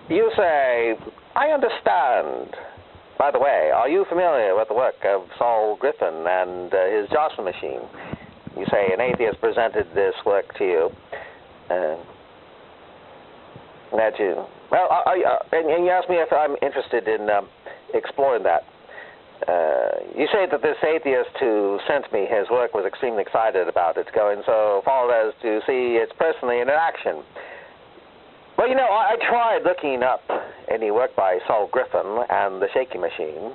You say, I understand. By the way, are you familiar with the work of Saul Griffin and his Jocelyn machine? You say an atheist presented this work to you. That you... Well, and you asked me if I'm interested in exploring that. You say that this atheist who sent me his work was extremely excited about it, going so far as to see it personally in action. Well, you know, I tried looking up any work by Saul Griffin and the shaky machine.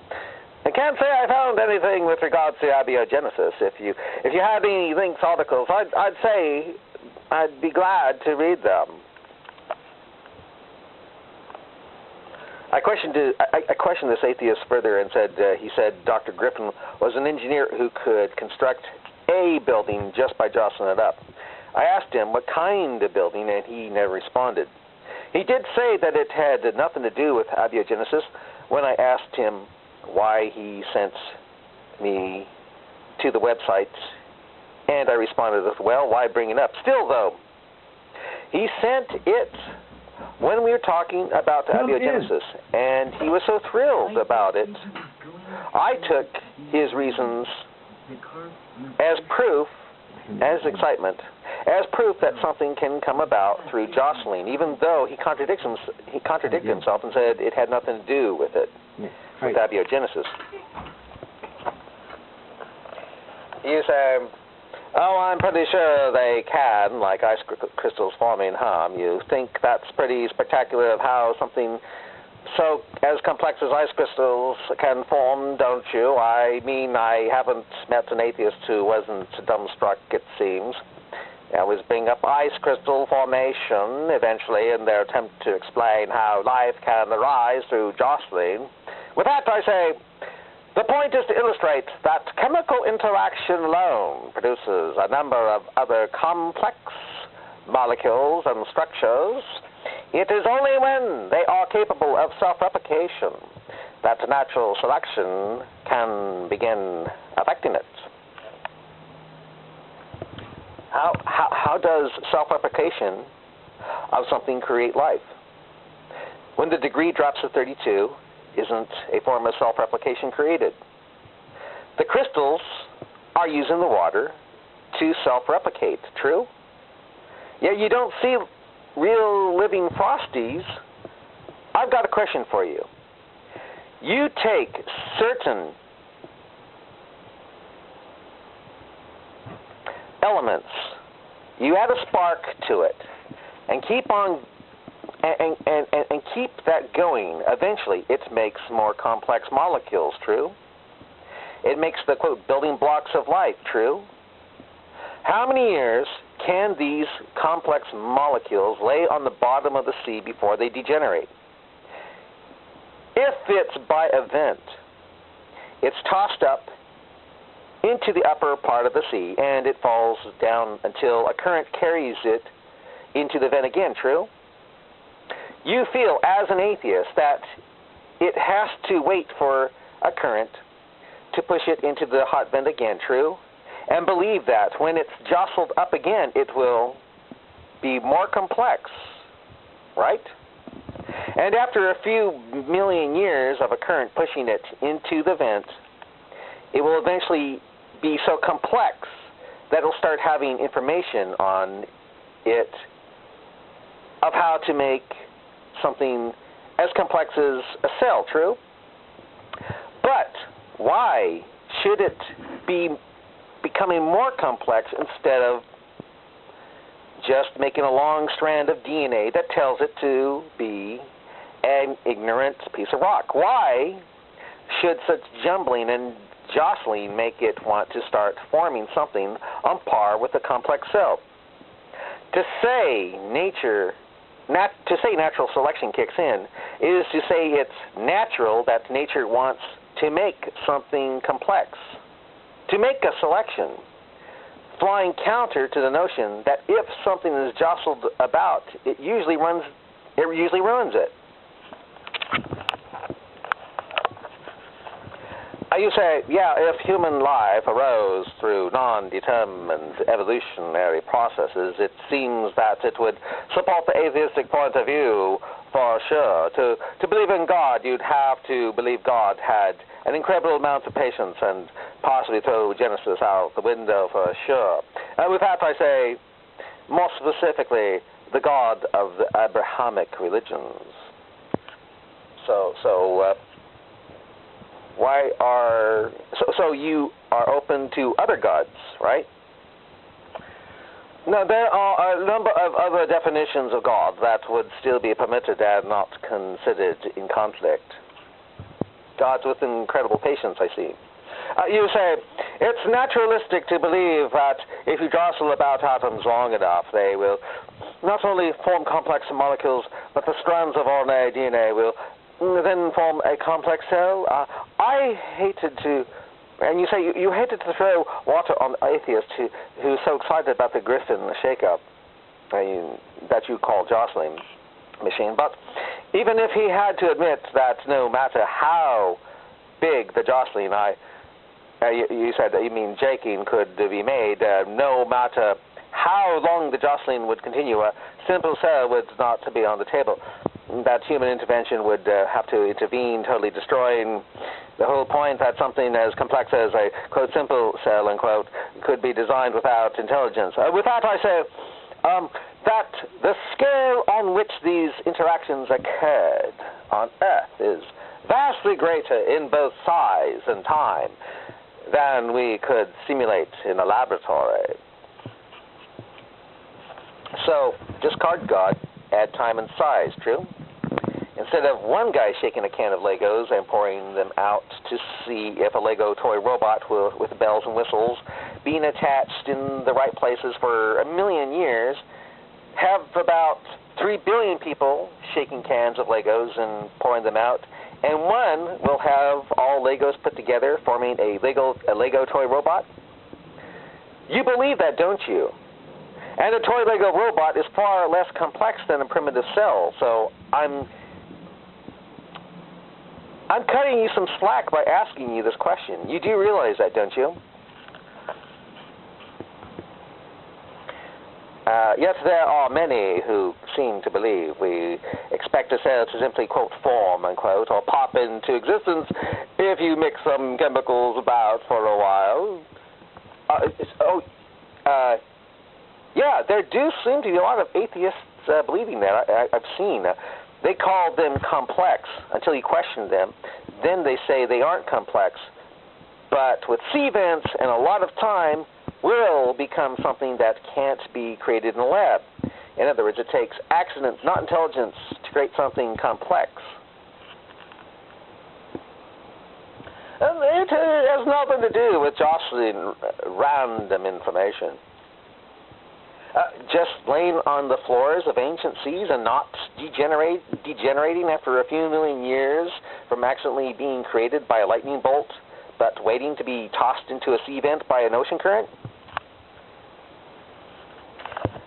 I can't say I found anything with regards to abiogenesis. If you had any links articles, I'd say I'd be glad to read them. I questioned this atheist further and said, he said Dr. Griffin was an engineer who could construct a building just by jostling it up. I asked him what kind of building, and he never responded. He did say that it had nothing to do with abiogenesis when I asked him why he sent me to the website, and I responded with, well, why bring it up? Still, though, he sent it when we were talking about abiogenesis, and he was so thrilled about it, I took his reasons as proof, as excitement, as proof that something can come about through jostling, even though he contradicted himself and said it had nothing to do with it, with abiogenesis. You say, oh, I'm pretty sure they can, like ice crystals forming harm. You think that's pretty spectacular of how something so as complex as ice crystals can form, don't you? I mean, I haven't met an atheist who wasn't dumbstruck, it seems. They always bring up ice crystal formation, eventually, in their attempt to explain how life can arise through jostling. With that, I say, the point is to illustrate that chemical interaction alone produces a number of other complex molecules and structures. It is only when they are capable of self-replication that natural selection can begin affecting it. How does self-replication of something create life? When the degree drops to 32, isn't a form of self-replication created? The crystals are using the water to self-replicate, true? Yet you don't see real living frosties. I've got a question for you. You take certain elements, you add a spark to it, and keep on and keep that going. Eventually, it makes more complex molecules, true? It makes the, quote, building blocks of life, true? How many years can these complex molecules lay on the bottom of the sea before they degenerate? If it's by event, it's tossed up into the upper part of the sea, and it falls down until a current carries it into the vent again, true? You feel, as an atheist, that it has to wait for a current to push it into the hot vent again, true? And believe that when it's jostled up again, it will be more complex, right? And after a few million years of a current pushing it into the vent, it will eventually be so complex that it'll start having information on it of how to make something as complex as a cell, true? But why should it be becoming more complex instead of just making a long strand of DNA that tells it to be an ignorant piece of rock? Why should such jumbling and jostling make it want to start forming something on par with a complex cell? To say natural selection kicks in is to say it's natural that nature wants to make something complex, to make a selection, flying counter to the notion that if something is jostled about, it usually ruins it. You say, yeah, if human life arose through non-determined evolutionary processes, it seems that it would support the atheistic point of view for sure. To believe in God, you'd have to believe God had an incredible amount of patience and possibly throw Genesis out the window for sure. And with that, I say, more specifically, the God of the Abrahamic religions. So you are open to other gods, right? Now, there are a number of other definitions of God that would still be permitted and not considered in conflict. Gods with incredible patience, I see. You say, it's naturalistic to believe that if you jostle about atoms long enough, they will not only form complex molecules, but the strands of RNA, DNA will then form a complex cell. I hated to, and you say you hated to throw water on the atheist who's so excited about the Griffin shakeup that you call jostling machine. But even if he had to admit that no matter how big the jostling, you said that you mean jaking could be made, no matter how long the jostling would continue, a simple cell would not be on the table. That human intervention would have to intervene, totally destroying the whole point that something as complex as a, quote, simple cell, unquote, could be designed without intelligence. With that, I say that the scale on which these interactions occurred on Earth is vastly greater in both size and time than we could simulate in a laboratory. So, discard God, add time and size, true? Instead of one guy shaking a can of Legos and pouring them out to see if a Lego toy robot with bells and whistles being attached in the right places for 1 million years, have about 3 billion people shaking cans of Legos and pouring them out, and one will have all Legos put together, forming a Lego toy robot? You believe that, don't you? And a toy Lego robot is far less complex than a primitive cell, so I'm cutting you some slack by asking you this question. You do realize that, don't you? Yet there are many who seem to believe we expect a cell to simply, quote, form, unquote, or pop into existence if you mix some chemicals about for a while. Yeah, there do seem to be a lot of atheists believing that. I've seen. They call them complex until you question them. Then they say they aren't complex. But with C events and a lot of time, will become something that can't be created in a lab. In other words, it takes accidents, not intelligence, to create something complex. And it has nothing to do with jostling random information. Just laying on the floors of ancient seas and not degenerating after a few million years from accidentally being created by a lightning bolt, but waiting to be tossed into a sea vent by an ocean current?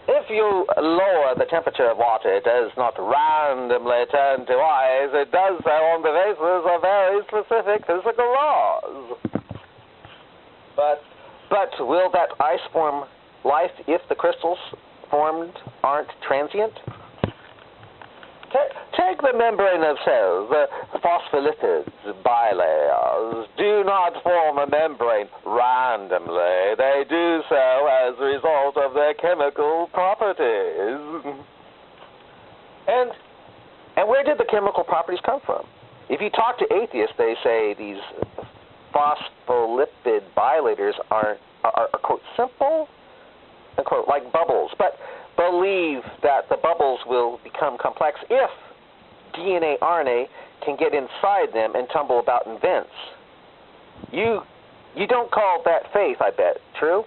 If you lower the temperature of water, it does not randomly turn to ice. It does so on the basis of very specific physical laws. But will that ice form life if the crystals formed aren't transient? Take the membrane of cells, the phospholipids, bilayers, do not form a membrane randomly. They do so as a result of their chemical properties. And where did the chemical properties come from? If you talk to atheists, they say these phospholipid bilators are quote, simple, unquote, like bubbles, but believe that the bubbles will become complex if DNA, RNA can get inside them and tumble about in vents. You don't call that faith, I bet, true?